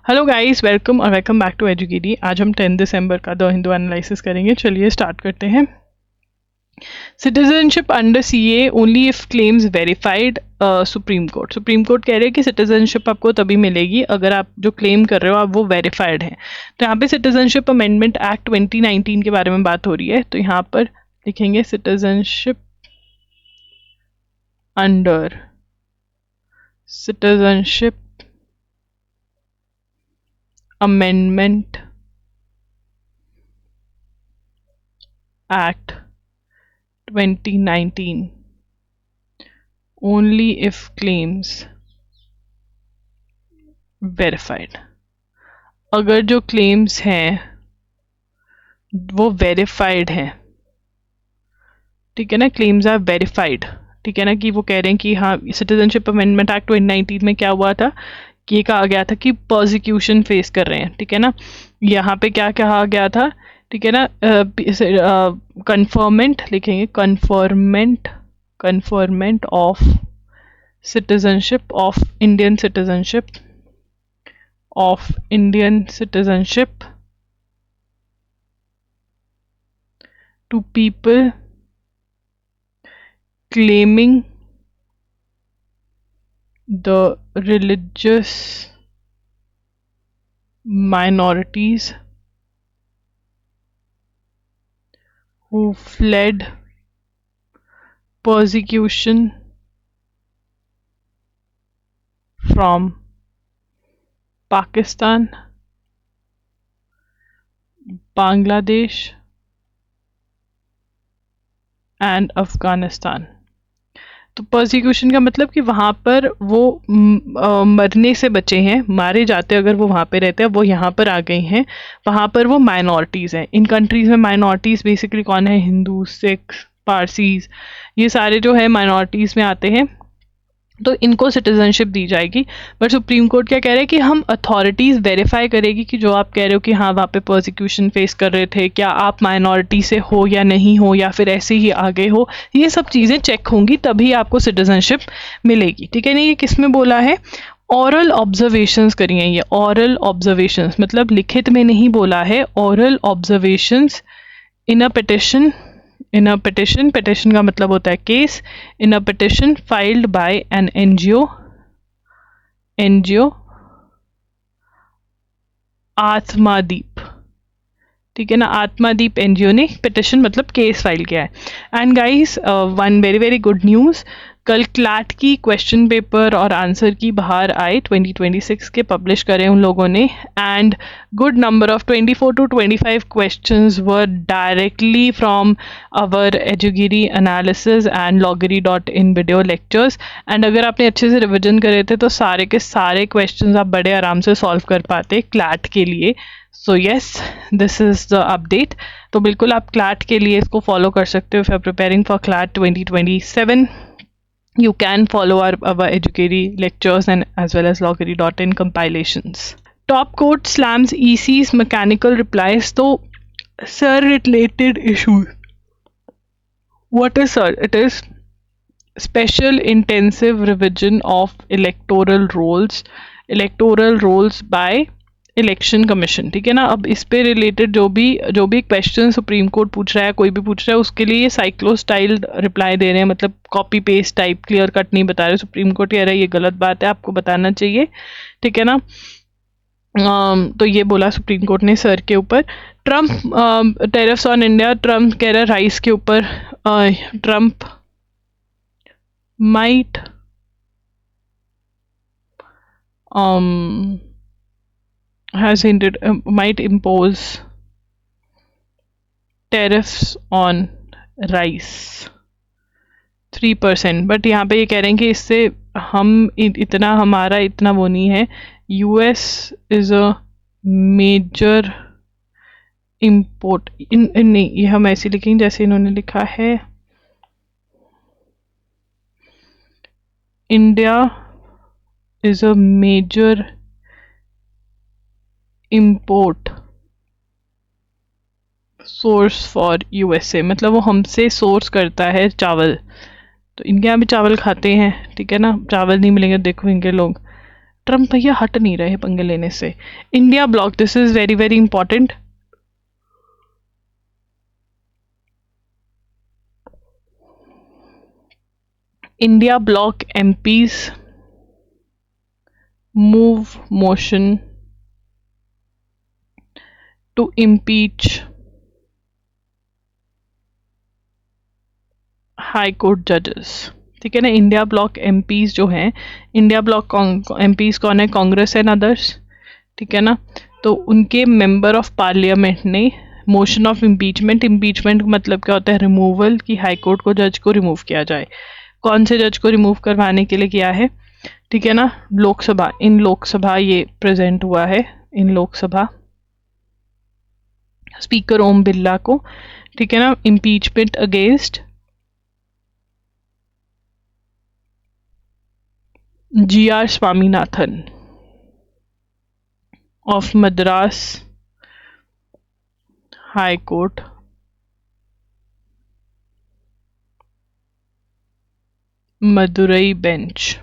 Hello guys, welcome और welcome back to एजुकेटी। आज हम 10 दिसंबर का द हिंदू एनालिसिस करेंगे। चलिए स्टार्ट करते हैं। Citizenship under CA only if claims verified. Supreme court कह रहे हैं कि सिटीजनशिप आपको तभी मिलेगी अगर आप जो क्लेम कर रहे हो आप वो वेरीफाइड हैं। तो यहाँ पे सिटीजनशिप अमेंडमेंट एक्ट 2019 के बारे में बात हो रही है। तो यहाँ पर लिखेंगे citizenship under citizenship amendment act 2019 only if claims verified। अगर जो क्लेम्स हैं वो वेरीफाइड हैं, ठीक है ना, क्लेम्स आर वेरीफाइड, ठीक है ना, कि वो कह रहे हैं कि हाँ सिटीजनशिप अमेंडमेंट एक्ट 2019 में क्या हुआ था कि ये कहा गया था कि प्रोसिक्यूशन फेस कर रहे हैं, ठीक है ना। यहाँ पे क्या कहा गया था, ठीक है ना, कन्फर्मेंट लिखेंगे, conferment of citizenship of Indian citizenship to people claiming the religious minorities who fled persecution from Pakistan, Bangladesh and Afghanistan। तो परसिक्यूशन का मतलब कि वहाँ पर वो मरने से बचे हैं, मारे जाते अगर वो वहाँ पे रहते हैं, वो यहाँ पर आ गए हैं, वहाँ पर वो माइनॉरिटीज़ हैं। इन कंट्रीज़ में माइनॉरिटीज़ बेसिकली कौन है? हिंदू, सिख, पारसीज, ये सारे जो है माइनॉरिटीज़ में आते हैं। तो इनको सिटीजनशिप दी जाएगी। बट सुप्रीम कोर्ट क्या कह रहे हैं कि हम अथॉरिटीज़ वेरीफाई करेगी कि जो आप कह रहे हो कि हाँ वहाँ पे प्रोसिक्यूशन फेस कर रहे थे, क्या आप माइनॉरिटी से हो या नहीं हो, या फिर ऐसे ही आगे हो, ये सब चीज़ें चेक होंगी तभी आपको सिटीजनशिप मिलेगी, ठीक है ना। ये किस में बोला है? ऑरल ऑब्जर्वेशंस करिए। ये ऑरल ऑब्जर्वेशंस मतलब लिखित में नहीं बोला है, ऑरल ऑब्जर्वेशंस इन अ पिटिशन का मतलब होता है case, in a petition filed by an NGO Atmadeep, ठीक है ना, आत्मादीप एनजीओ ने पिटिशन मतलब केस फाइल किया है। And guys, one very very good news, कल क्लैट की क्वेश्चन पेपर और आंसर की बाहर आए, 2026 के पब्लिश करे उन लोगों ने। And good number of 24 to 25 questions were directly from our एजुगिरी analysis and loggery.in video lectures. And अगर आपने अच्छे से रिविजन करे थे तो सारे के सारे क्वेश्चंस आप बड़े आराम से सॉल्व कर पाते क्लैट के लिए। So yes, this is the update. तो बिल्कुल आप क्लैट के लिए इसको फॉलो कर सकते हो। If you are preparing for CLAT 2027, you can follow our educatory lectures and as well as loggery.in compilations. Top court slams EC's mechanical replies to sir related issues. What is sir? It is special intensive revision of electoral rolls by election commission, ठीक है ना। अब इस पे related जो भी question supreme court पूछ रहा है, कोई भी पूछ रहा है, उसके लिए साइक्लो स्टाइल रिप्लाई दे रहे हैं, मतलब copy paste type, clear cut नहीं बता रहे। सुप्रीम कोर्ट कह रहा है ये गलत बात है, आपको बताना चाहिए, ठीक है ना। तो ये बोला सुप्रीम कोर्ट ने सर के ऊपर। Trump tariffs on India, Trump कह रहा है राइस के ऊपर Trump might has hinted might impose tariffs on rice 3%। But यहाँ पे ये कह रहे हैं कि इससे हम इतना हमारा इतना वो नहीं है। US is a major import नहीं, ये हम ऐसे लिखेंगे जैसे इन्होंने लिखा है, India is a major import source for USA, मतलब वो हमसे सोर्स करता है चावल। तो इनके यहाँ भी चावल खाते हैं, ठीक है ना, चावल नहीं मिलेंगे देखो इनके लोग। ट्रम्प भैया हट नहीं रहे पंगे लेने से। India block, this is very very important. India block MPs move motion to impeach high court जजेस। ठीक है ना। इंडिया ब्लॉक एमपीज जो हैं, इंडिया ब्लॉक एमपीज कौन है? Congress and others. ठीक है ना। तो उनके मेंबर ऑफ पार्लियामेंट ने मोशन ऑफ इम्पीचमेंट, इम्पीचमेंट मतलब क्या होता है? रिमूवल, की हाई कोर्ट को जज को रिमूव किया जाए। कौन से जज को रिमूव करवाने के लिए किया है? ठीक है ना। लोकसभा, इन लोकसभा ये प्रेजेंट हुआ है, इन लोकसभा स्पीकर ओम बिरला को। ठीक है ना। Impeachment against GR Swaminathan of Madras high court Madurai bench.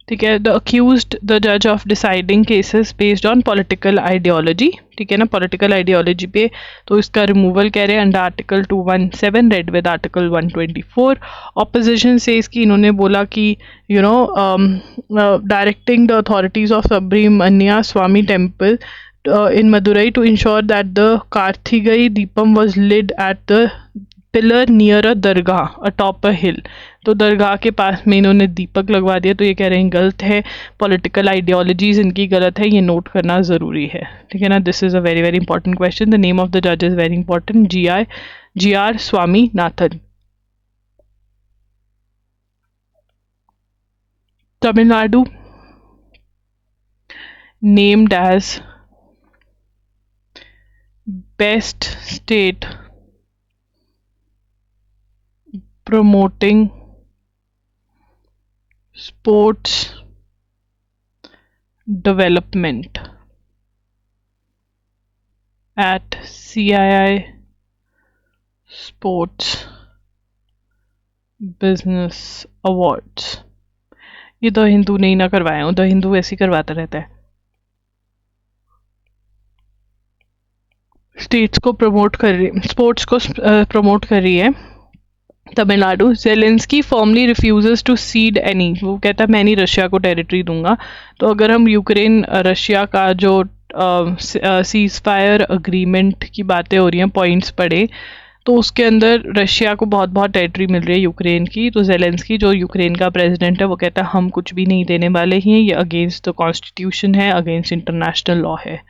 ठीक है। द अक्यूज्ड द जज of deciding cases based on political ideology. ठीक है ना। पॉलिटिकल आइडियोलॉजी पे तो इसका रिमूवल कह रहे हैं under article 217 read with article 124। Opposition से इसकी इन्होंने बोला कि directing the authorities of Subramanya Swami temple in Madurai to ensure that the Karthigai Deepam was lit at the pillar near a Dargah atop a hill। तो दरगाह के पास में इन्होंने दीपक लगवा दिया। तो ये कह रहे हैं गलत है, पॉलिटिकल आइडियोलॉजीज इनकी गलत है, ये नोट करना ज़रूरी है। ठीक है ना। This is a very very important question. The name of the जज is very important, GR Swaminathan. Tamil Nadu named as best state promoting sports development at CII Sports Business Awards। ये द हिंदू नहीं ना करवाया हूँ, द हिंदू ऐसे ही करवाता रहता है। स्टेट्स को प्रमोट कर रही, स्पोर्ट्स को प्रमोट कर रही है Tamil Nadu. Zelensky formally refuses to cede any, वो कहता है मैं नहीं रशिया को टेरिटरी दूंगा। तो अगर हम यूक्रेन रशिया का जो सीज फायर अग्रीमेंट की बातें हो रही हैं, पॉइंट्स पढ़े तो उसके अंदर रशिया को बहुत बहुत टेरिटरी मिल रही है यूक्रेन की। तो जेलेंस्की जो यूक्रेन का प्रेसिडेंट है वो कहता है हम कुछ भी नहीं देने वाले हैं, ये अगेंस्ट द कॉन्स्टिट्यूशन है, अगेंस्ट इंटरनेशनल लॉ है।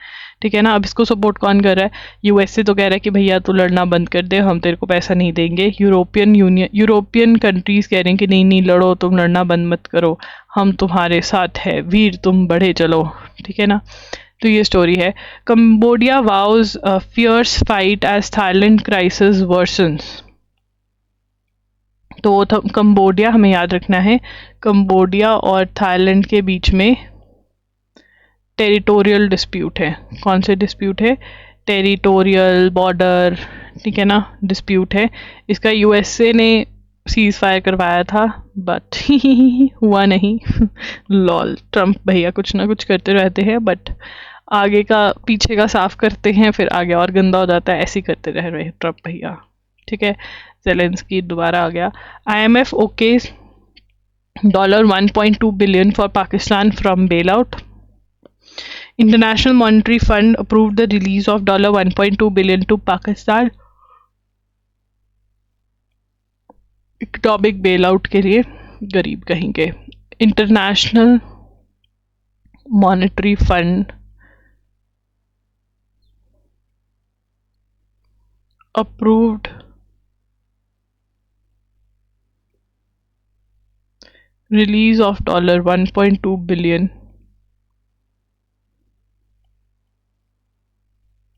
ठीक है ना। अब इसको सपोर्ट कौन कर रहा है? यूएसए तो कह रहा है कि भैया तू लड़ना बंद कर दे, हम तेरे को पैसा नहीं देंगे। यूरोपियन यूनियन, यूरोपियन कंट्रीज कह रहे हैं कि नहीं नहीं लड़ो, तुम लड़ना बंद मत करो, हम तुम्हारे साथ है, वीर तुम बढ़े चलो। ठीक है ना। तो ये स्टोरी है। Cambodia vows fierce fight as Thailand crisis worsens. तो कंबोडिया हमें याद रखना है, कंबोडिया और थाईलैंड के बीच में टेरिटोरियल डिस्प्यूट है। कौन से डिस्प्यूट है? टेरिटोरियल, बॉर्डर, ठीक है ना, डिस्प्यूट है। इसका यूएसए ने सीज फायर करवाया था बट हुआ नहीं। लॉल, ट्रम्प भैया कुछ ना कुछ करते रहते हैं बट आगे का पीछे का साफ करते हैं, फिर आगे और गंदा हो जाता है, ऐसे ही करते रह रहे हैं ट्रम्प भैया। ठीक है। जेलेंस्की दोबारा आ गया। IMF okay $1.2 billion for Pakistan from bail out. International Monetary Fund approved the release of $1.2 billion to Pakistan economic bailout के लिए, गरीब कहीं के। International monetary fund approved release of $1.2 billion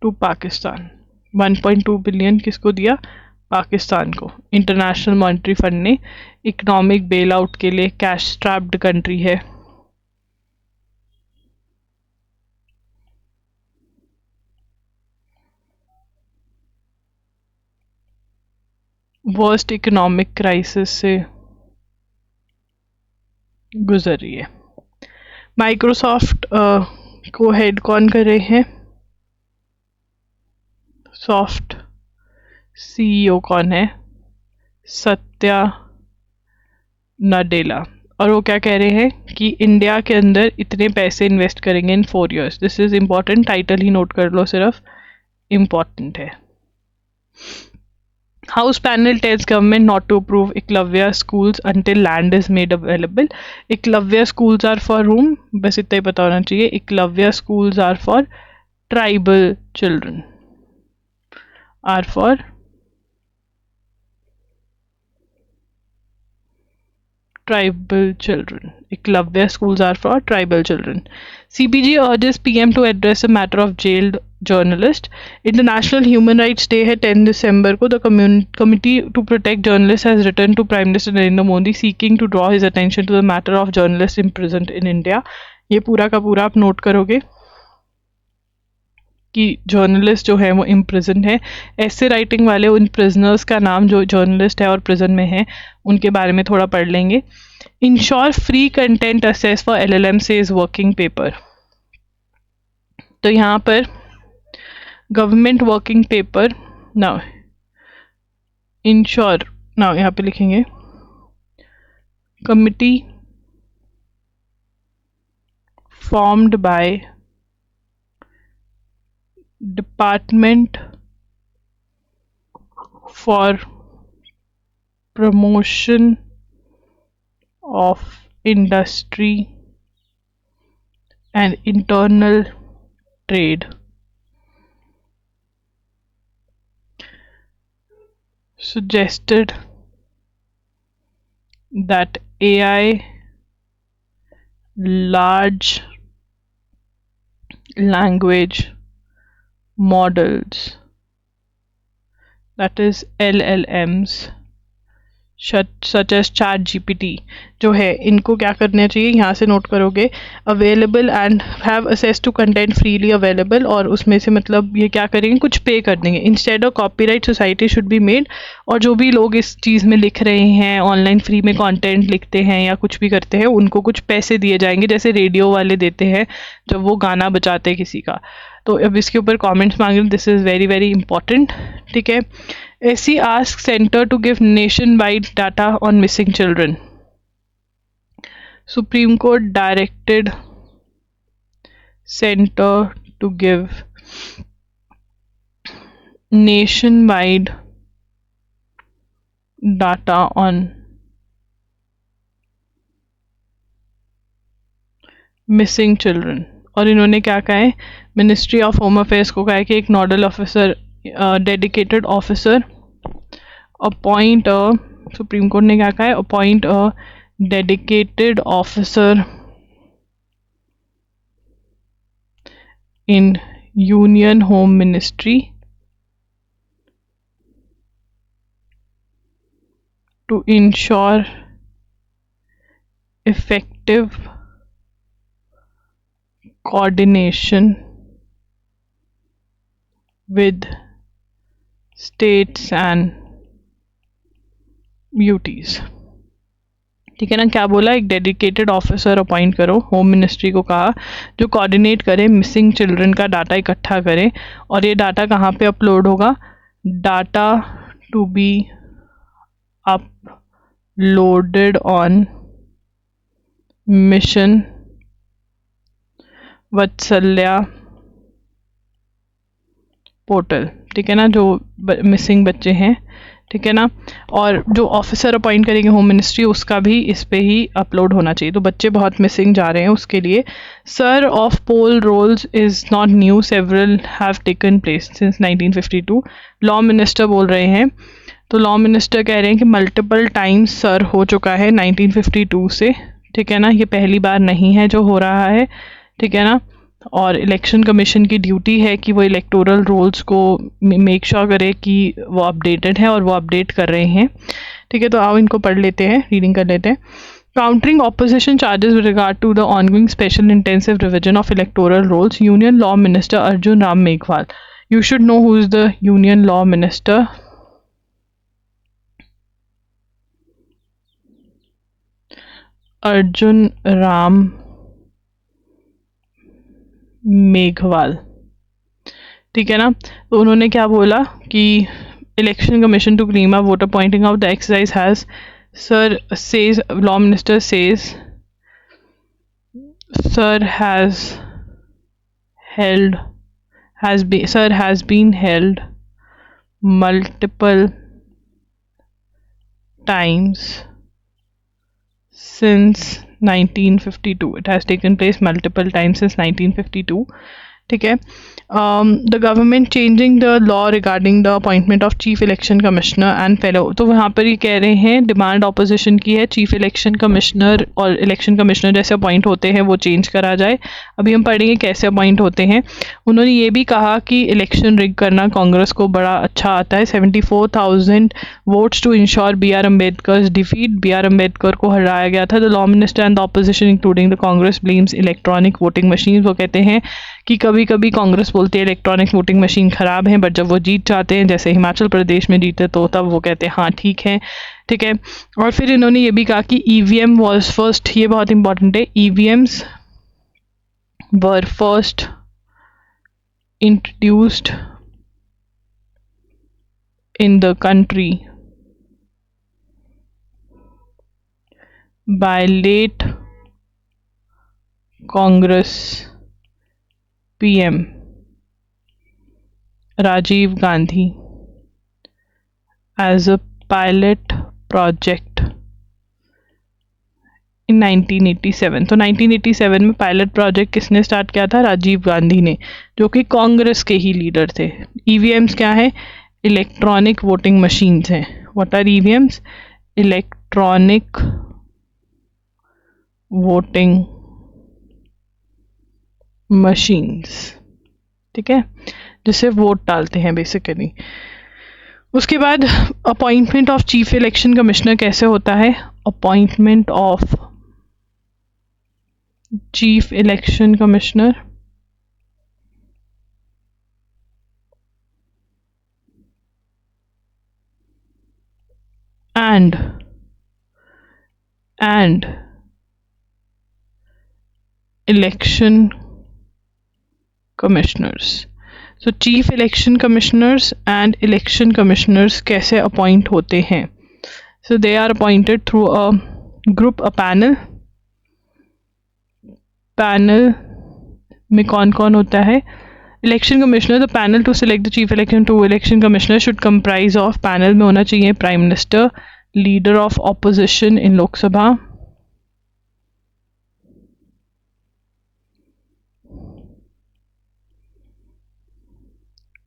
to Pakistan. 1.2 billion किसको दिया? पाकिस्तान को। इंटरनेशनल मॉनेटरी फंड ने economic bailout के लिए, कैश स्ट्रैप्ड कंट्री है, वर्स्ट इकोनॉमिक क्राइसिस से गुजर रही है। माइक्रोसॉफ्ट को हेड कौन कर रहे हैं? सॉफ्ट सीईओ कौन है? सत्या नाडेला। और वो क्या कह रहे हैं कि इंडिया के अंदर इतने पैसे इन्वेस्ट करेंगे इन 4 years। This is important, title ही नोट कर लो, सिर्फ इम्पॉर्टेंट है। House panel tells government not to approve Eklavya schools until land is made available. Eklavya schools are for room, बस इतना ही पता होना चाहिए। Eklavya schools are for tribal children, are for tribal children. Eklavya schools are for tribal children. CPG urges PM to address a matter of jailed journalist. International Human Rights Day है 10 December को. The Committee to Protect Journalists has written to Prime Minister Narendra Modi seeking to draw his attention to the matter of journalists imprisoned in India. ये पूरा का पूरा आप note करोगे कि journalist जो है वो इम्प्रिजन है। ऐसे राइटिंग वाले उन प्रिजनर्स का नाम जो जर्नलिस्ट है और प्रिजन में है उनके बारे में थोड़ा पढ़ लेंगे। Ensure free content assess for LLM से इज वर्किंग पेपर। तो यहाँ पर government working paper now ensure, now यहाँ पे लिखेंगे committee formed by Department for Promotion of Industry and Internal Trade suggested that AI large language models, that is LLMs, such as ChatGPT जो है, इनको क्या करना चाहिए, यहाँ से नोट करोगे available and have access to content freely available. और उसमें से मतलब ये क्या करेंगे, कुछ पे कर देंगे। Instead of copyright society should be made. और जो भी लोग इस चीज़ में लिख रहे हैं, ऑनलाइन फ्री में कंटेंट लिखते हैं या कुछ भी करते हैं, उनको कुछ पैसे दिए जाएंगे, जैसे रेडियो वाले देते हैं जब वो गाना बजाते हैं किसी का। तो अब इसके ऊपर कमेंट्स मांग रहे हैं, this is very very important. ठीक है। SC asks center to give nationwide data on missing children. Supreme Court directed center to give nationwide data on missing children. और इन्होंने क्या कहा है, मिनिस्ट्री ऑफ होम अफेयर्स को कहा है कि एक nodal officer, dedicated officer appoint a, supreme court ने क्या कहा है, appoint a dedicated officer in union home ministry to ensure effective coordination with states and UTs। ठीक है ना, क्या बोला, एक डेडिकेटेड ऑफिसर अपॉइंट करो, होम मिनिस्ट्री को कहा, जो कोऑर्डिनेट करे, मिसिंग चिल्ड्रन का डाटा इकट्ठा करे। और ये डाटा कहाँ पे अपलोड होगा, data to be uploaded on mission Vatsalya portal. ठीक है ना, जो मिसिंग बच्चे हैं, ठीक है ना, और जो ऑफिसर अपॉइंट करेंगे होम मिनिस्ट्री, उसका भी इस पे ही अपलोड होना चाहिए। तो बच्चे बहुत मिसिंग जा रहे हैं, उसके लिए SIR of poll rolls is not new, several have taken place since 1952। Law minister बोल रहे हैं, तो लॉ मिनिस्टर कह रहे हैं कि मल्टीपल टाइम्स सर हो चुका है 1952 से। ठीक है ना, ये पहली बार नहीं है जो हो रहा है। ठीक है ना, और इलेक्शन कमीशन की ड्यूटी है कि वो इलेक्टोरल रोल्स को मेक श्योर करे कि वो अपडेटेड है, और वो अपडेट कर रहे हैं। ठीक है, तो आओ इनको पढ़ लेते हैं, रीडिंग कर लेते हैं। Countering opposition charges with regard to the ongoing special intensive revision of electoral rolls, union law minister Arjun Ram Meghwal. You should know who is the union law minister. Arjun Ram Meghwal, ठीक है ना। तो उन्होंने क्या बोला कि election commission to clean up voter pointing out the exercise has SIR says law minister says SIR has been held multiple times since 1952. It has taken place multiple times since 1952. ठीक है। The government changing the law regarding the appointment of chief election commissioner and fellow. तो वहाँ पर ये कह रहे हैं, demand opposition की है, चीफ इलेक्शन कमिश्नर और इलेक्शन कमिश्नर जैसे अपॉइंट होते हैं वो चेंज करा जाए। अभी हम पढ़ेंगे कैसे अपॉइंट होते हैं। उन्होंने ये भी कहा कि इलेक्शन रिग करना कांग्रेस को बड़ा अच्छा आता है। 74,000 votes to ensure B R Ambedkar defeat. B R Ambedkar को हराया गया था। The law minister and the opposition including the Congress blames electronic voting machine. वो कहते हैं कि कभी कभी कांग्रेस बोलती है इलेक्ट्रॉनिक वोटिंग मशीन ख़राब है, बट जब वो जीत जाते हैं, जैसे हिमाचल प्रदेश में जीते, तो तब वो कहते हैं हाँ ठीक है, ठीक है। और फिर इन्होंने ये भी कहा कि ईवीएम वॉज फर्स्ट, ये बहुत इंपॉर्टेंट है, EVMs were first introduced in the country by late Congress PM Rajiv Gandhi as a pilot project in 1987। तो 1987 में पायलट प्रोजेक्ट किसने स्टार्ट किया था? राजीव गांधी ने, जो कि कांग्रेस के ही लीडर थे। ईवीएम्स क्या है? इलेक्ट्रॉनिक वोटिंग मशीन्स हैं। What are EVMs? Electronic voting machines, ठीक है, जिससे वोट डालते हैं बेसिकली। उसके बाद appointment of chief election commissioner कैसे होता है? Appointment of chief election commissioner and election commissioners। So chief election commissioners and election commissioners कैसे अपॉइंट होते हैं? So they are appointed through a group, a panel। Panel में कौन कौन होता है? Election commissioner. The panel to select the chief election to election commissioner should comprise of, panel में होना चाहिए prime minister, leader of opposition in Lok Sabha,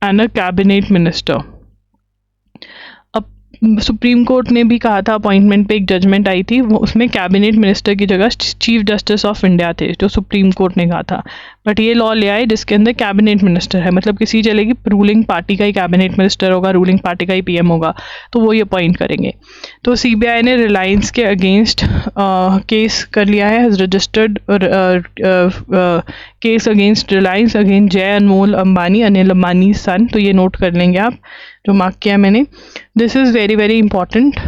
and a cabinet minister. अब supreme court ने भी कहा था, अपॉइंटमेंट पे एक जजमेंट आई थी, वो उसमें कैबिनेट मिनिस्टर की जगह चीफ जस्टिस ऑफ इंडिया थे, जो सुप्रीम कोर्ट ने कहा था। बट ये लॉ ले आए जिसके अंदर कैबिनेट मिनिस्टर है, मतलब किसी चलेगी, रूलिंग पार्टी का ही कैबिनेट मिनिस्टर होगा, रूलिंग पार्टी का ही पीएम होगा, तो वो ही अपॉइंट करेंगे। तो सीबीआई ने रिलायंस के अगेंस्ट केस कर लिया है, has registered case against Reliance against जय अनमोल अंबानी, अनिल अंबानी सन। तो ये नोट कर लेंगे आप, जो मार्क किया मैंने। This is very very important.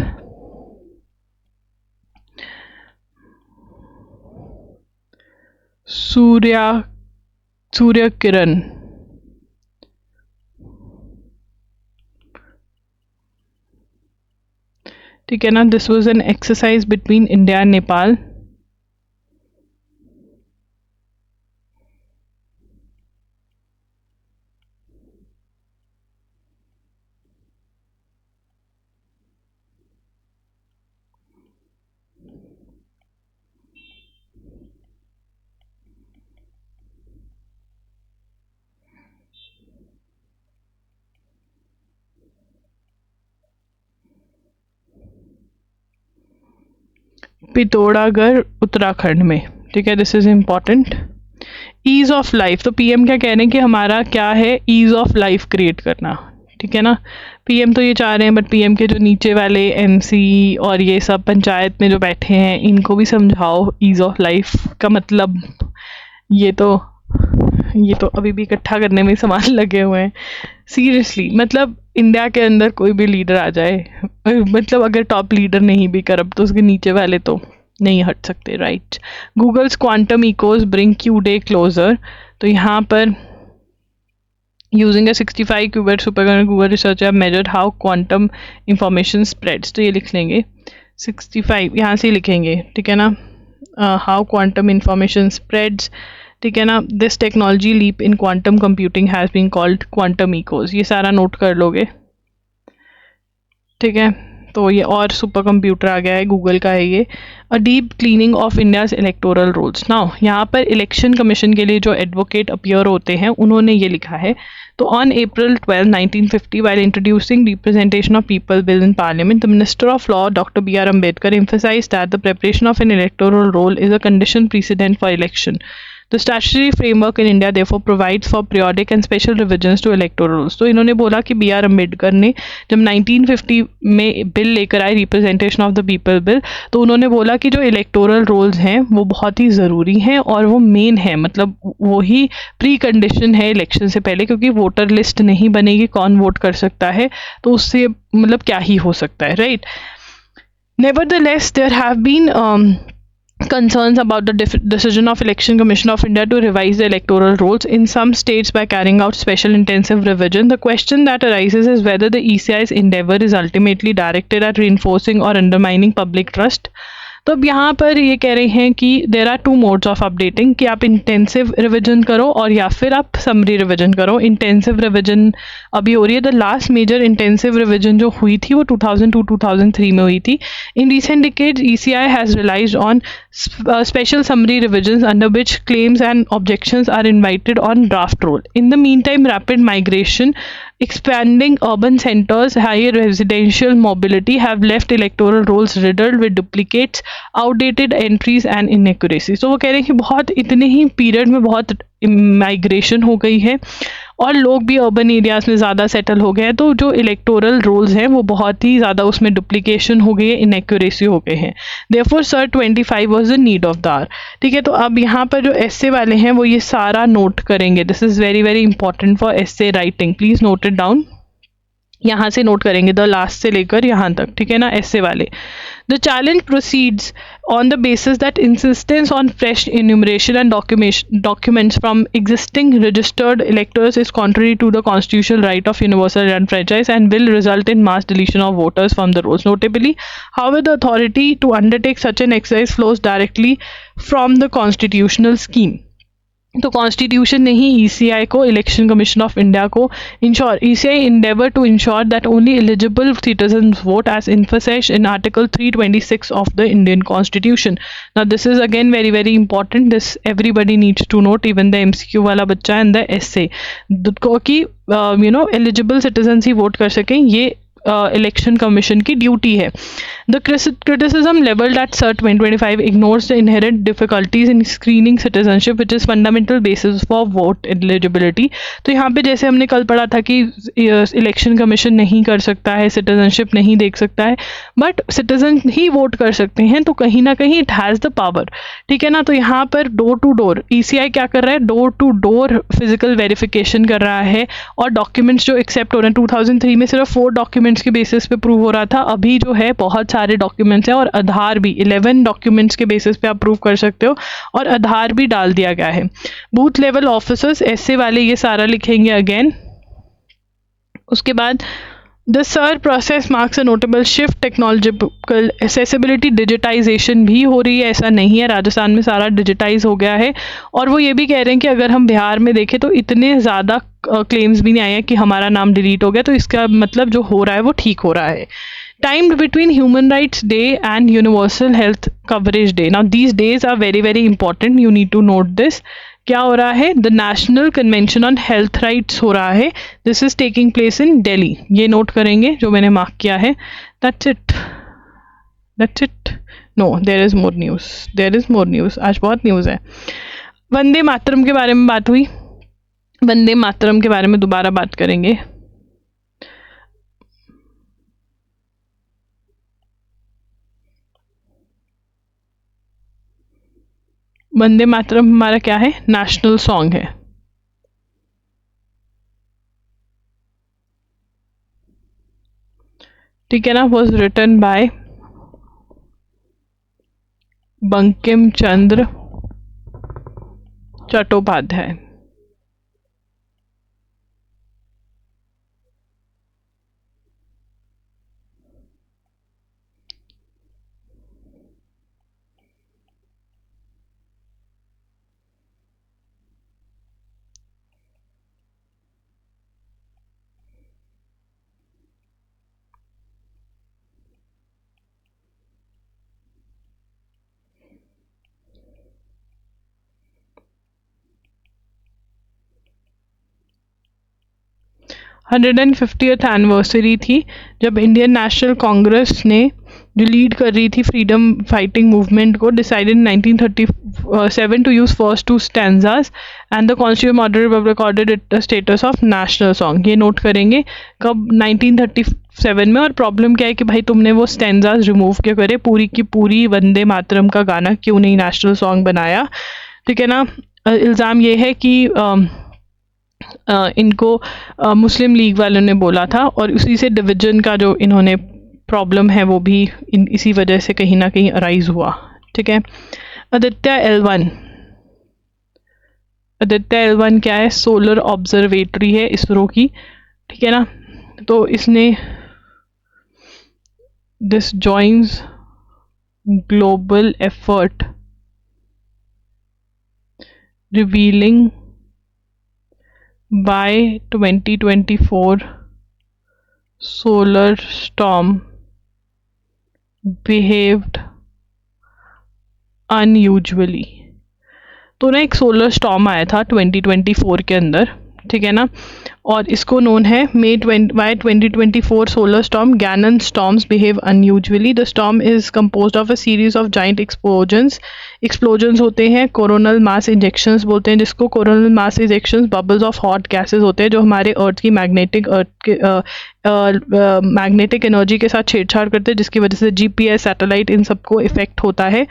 Surya Kiran, ठीक है ना। This was an exercise between India and Nepal. Pithoragarh Uttarakhand में, ठीक है। This is important. Ease of life, तो पीएम क्या कह रहे हैं कि हमारा क्या है, ईज ऑफ लाइफ क्रिएट करना, ठीक है ना। पीएम तो ये चाह रहे हैं, बट पीएम के जो नीचे वाले एमसी और ये सब पंचायत में जो बैठे हैं, इनको भी समझाओ ईज ऑफ लाइफ का मतलब। ये तो अभी भी इकट्ठा करने में सामान लगे हुए हैं सीरियसली। मतलब इंडिया के अंदर कोई भी लीडर आ जाए, मतलब अगर टॉप लीडर नहीं भी करप्ट, तो उसके नीचे वाले तो नहीं हट सकते, right. Google's quantum echoes bring Q day closer. तो यहाँ पर using a 65 qubit superconductor Google researcher have measured how quantum information spreads. तो ये लिख लेंगे 65, यहाँ से लिखेंगे, ठीक है ना, how quantum information spreads, ठीक है ना. This technology leap in quantum computing has been called quantum echoes. ये सारा नोट कर लोगे, ठीक है. तो ये और सुपर कंप्यूटर आ गया है, गूगल का है ये. A deep cleaning of India's electoral rolls. Now यहाँ पर इलेक्शन कमीशन के लिए जो एडवोकेट अपीयर होते हैं उन्होंने ये लिखा है. तो on April 12, 1950, while introducing Representation of People Bill in Parliament, the Minister of Law, Dr. B.R. Ambedkar, emphasized that the preparation of an electoral roll is a condition precedent for election. The statutory framework in India therefore provides for periodic and special revisions to electoral rules. तो इन्होंने बोला कि B R Ambedkar ने जब 1950 में bill लेकर आए representation of the people bill, तो उन्होंने बोला कि जो इलेक्टोरल रोल्स हैं वो बहुत ही ज़रूरी हैं और वो मेन है, मतलब वही प्री कंडीशन है इलेक्शन से पहले, क्योंकि वोटर लिस्ट नहीं बनेगी, कौन वोट कर सकता है, तो उससे मतलब क्या ही हो सकता है, right. Nevertheless, there have been concerns about the decision of Election Commission of India to revise the electoral rolls in some states by carrying out special intensive revision. The question that arises is whether the ECI's endeavor is ultimately directed at reinforcing or undermining public trust. तो अब यहाँ पर ये कह रहे हैं कि there are two modes of updating, कि आप इंटेंसिव रिविजन करो और या फिर आप समरी रिविजन करो. इंटेंसिव रिविजन अभी हो रही है. The last major intensive revision जो हुई थी वो 2002-2003 में हुई थी. In recent decades ECI has relied on special summary revisions under which claims and objections are invited on draft roll. In the meantime, rapid migration, expanding urban centers, higher residential mobility have left electoral rolls riddled with duplicates, outdated entries and inaccuracies. So वो कह रहे हैं कि बहुत इतने ही period में बहुत migration हो गई है और लोग भी अर्बन एरियाज में ज़्यादा सेटल हो गए हैं, तो जो इलेक्टोरल रोल्स हैं वो बहुत ही ज़्यादा उसमें डुप्लीकेशन हो गई है, इनएक्यूरेसी हो गए हैं. Therefore SIR 25 was the need of the hour. ठीक है, तो अब यहाँ पर जो एस्से वाले हैं वो ये सारा नोट करेंगे. This is very very important for essay writing. Please note it down. यहाँ से नोट करेंगे द लास्ट से लेकर यहाँ तक, ठीक है ना, एस्से वाले. The challenge proceeds on the basis that insistence on fresh enumeration and documents from existing registered electors is contrary to the constitutional right of universal franchise and will result in mass deletion of voters from the rolls. Notably, however, the authority to undertake such an exercise flows directly from the constitutional scheme. तो constitution ने ही ECI को, election commission of India को, ensure ECI endeavor to ensure that only eligible citizens vote as emphasized in Article 326 of the Indian Constitution. Now this is again very very important. This everybody needs to note, even the MCQ वाला बच्चा and the essay, कि eligible citizens ही vote कर सकें, ये election commission की duty है. The criticism leveled at CERT 2025 ignores the inherent difficulties in screening citizenship, which is fundamental basis for vote eligibility. तो यहाँ पे जैसे हमने कल पढ़ा था कि इलेक्शन कमीशन नहीं कर सकता है, सिटीजनशिप नहीं देख सकता है, बट सिटीजन ही वोट कर सकते हैं, तो कहीं ना कहीं इट हैज़ द पावर. ठीक है ना. तो यहाँ पर डोर टू डोर ECI क्या कर रहा है, door to door physical verification कर रहा है और डॉक्यूमेंट्स जो एक्सेप्ट हो रहे हैं, 2003 में सिर्फ 4 डॉक्यूमेंट्स के बेसिस पे प्रूव हो रहा था, अभी जो है बहुत सारे डॉक्यूमेंट्स हैं और आधार भी 11 डॉक्यूमेंट्स के बेसिस पे आप प्रूव कर सकते हो और आधार भी डाल दिया गया है. बूथ लेवल ऑफिसर्स ऐसे वाले ये सारा लिखेंगे अगेन. उसके बाद the SIR process marks a notable shift. Technological accessibility digitisation भी हो रही है, ऐसा नहीं है, राजस्थान में सारा डिजिटाइज हो गया है. और वो ये भी कह रहे हैं कि अगर हम बिहार में देखें तो इतने ज़्यादा क्लेम्स भी नहीं आए हैं कि हमारा नाम डिलीट हो गया, तो इसका मतलब जो हो रहा है वो ठीक हो रहा है. Timed between Human Rights Day and Universal Health Coverage Day. Now these days are very very important. You need to note this. क्या हो रहा है, the national convention on health rights हो रहा है. This is taking place in Delhi. ये note करेंगे जो मैंने मार्क किया है. That's it. No, there is more news. आज बहुत न्यूज़ है. वंदे मातरम के बारे में बात हुई, वंदे मातरम के बारे में दोबारा बात करेंगे. वंदे मातरम हमारा क्या है, नेशनल सॉन्ग है. ठीक है ना. Was written by Bankim Chandra Chattopadhyay. 150th anniversary थी जब इंडियन नेशनल कांग्रेस ने जो लीड कर रही थी फ्रीडम फाइटिंग मूवमेंट को, decided 1937 to use first 2 stanzas and the constitution model republic ordered it the status of national song. ये नोट करेंगे कब, 1937 में। और प्रॉब्लम क्या है कि भाई तुमने वो स्टैंजास रिमूव क्यों करे, पूरी की पूरी वंदे मातरम का गाना क्यों नहीं नेशनल सॉन्ग बनाया, ठीक है ना। इल्ज़ाम ये है कि इनको मुस्लिम लीग वालों ने बोला था और उसी से डिवीजन का जो इन्होंने प्रॉब्लम है वो भी इसी वजह से कहीं ना कहीं अराइज हुआ, ठीक है। आदित्य L1, आदित्य L1 क्या है, सोलर ऑब्जर्वेटरी है इसरो की, ठीक है ना। तो इसने this joins global effort revealing by 2024 solar storm behaved unusually। तो ना एक सोलर स्टॉर्म आया था 2024 के अंदर, ठीक है ना, और इसको नोन है why 2024 solar storm Gannon storms behave unusually. The storm is composed of a series of giant explosions होते हैं, कोरोनल मास इंजेक्शंस बोलते हैं जिसको। Coronal mass injections bubbles of hot gases होते हैं जो हमारे अर्थ की मैग्नेटिक एनर्जी के साथ छेड़छाड़ करते हैं, जिसकी वजह से GPS सैटेलाइट इन सबको इफेक्ट होता है,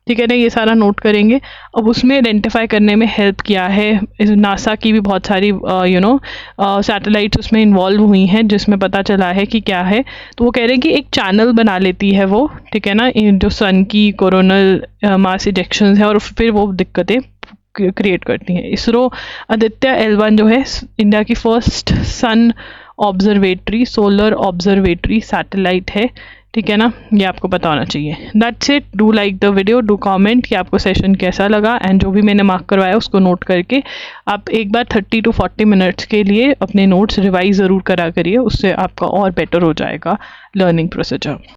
ठीक है ना। ये सारा नोट करेंगे। अब उसमें आइडेंटिफाई करने में हेल्प किया है नासा की भी बहुत सारी सैटेलाइट्स उसमें इन्वॉल्व हुई हैं, जिसमें पता चला है कि क्या है। तो वो कह रहे हैं कि एक चैनल बना लेती है वो, ठीक है ना, जो सन की कोरोनल मास इजेक्शंस है और फिर वो दिक्कतें क्रिएट करती हैं। इसरो आदित्य L1 जो है इंडिया की फर्स्ट सन ऑब्जर्वेटरी, सोलर ऑब्जर्वेटरी सैटेलाइट है, ठीक है ना। ये आपको पता होना चाहिए। That's it. Do like the video, do comment कि आपको सेशन कैसा लगा, एंड जो भी मैंने मार्क करवाया उसको नोट करके आप एक बार 30 to 40 मिनट्स के लिए अपने नोट्स रिवाइज ज़रूर करा करिए, उससे आपका और बेटर हो जाएगा लर्निंग प्रोसीजर।